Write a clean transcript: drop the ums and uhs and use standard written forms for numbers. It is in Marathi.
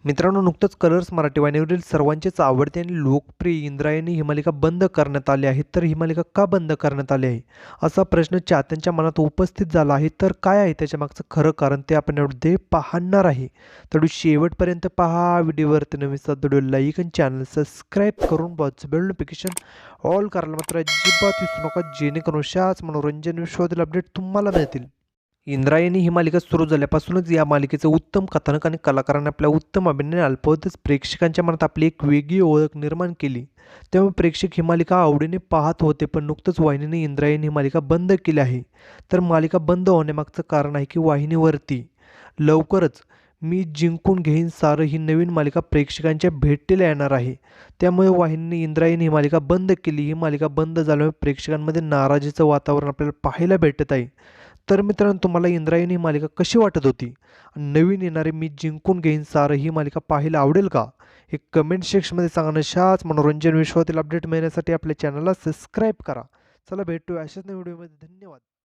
मित्रांनो, नुकतंच कलर्स मराठी वाहिनीवरील सर्वांचेच आवडते आणि लोकप्रिय इंद्रायणी ही मालिका बंद करण्यात आली आहे. तर ही मालिका का बंद करण्यात आली आहे? असा प्रश्न चाहत्यांच्या मनात उपस्थित झाला आहे. तर काय आहे त्याच्यामागचं खरं कारण ते आपण यामध्ये पाहणार आहे. तर शेवटपर्यंत पहा. व्हिडिओवरती नवीन असाल तर व्हिडिओ लाईक आणि चॅनल सबस्क्राईब करून बेल नोटिफिकेशन ऑल करायला मात्र अजिबात विसरू नका, जेणेकरून अशाच मनोरंजन विश्वातील अपडेट तुम्हाला मिळतील. इंद्रायणी ही मालिका सुरू झाल्यापासूनच या मालिकेचं उत्तम कथानक आणि कलाकारांनी आपल्या उत्तम अभिनयाने अल्पावधीतच प्रेक्षकांच्या मनात आपली एक वेगळी ओळख निर्माण केली. त्यामुळे प्रेक्षक ही मालिका आवडीने पाहत होते. पण नुकतंच वाहिनीने इंद्रायणी ही मालिका बंद केली आहे. तर मालिका बंद होण्यामागचं कारण आहे की वाहिनीवरती लवकरच मी जिंकून घेईन सारं ही नवीन मालिका प्रेक्षकांच्या भेटीला येणार आहे. त्यामुळे वाहिनीने इंद्रायणी ही मालिका बंद केली. ही मालिका बंद झाल्यामुळे प्रेक्षकांमध्ये नाराजीचं वातावरण आपल्याला पाहायला भेटत आहे. तर मित्रांनो, तुम्हाला इंद्रायणी ही मालिका कशी वाटत होती? नवीन येणारे मी जिंकून घेईन सारं ही मालिका पाहायला आवडेल का? हे कमेंट सेक्शनमध्ये सांगा. अशाच मनोरंजन विश्वातील अपडेट मिळण्यासाठी आपल्या चॅनलला सबस्क्राईब करा. चला भेटूया अशाच नवीन व्हिडिओमध्ये. धन्यवाद.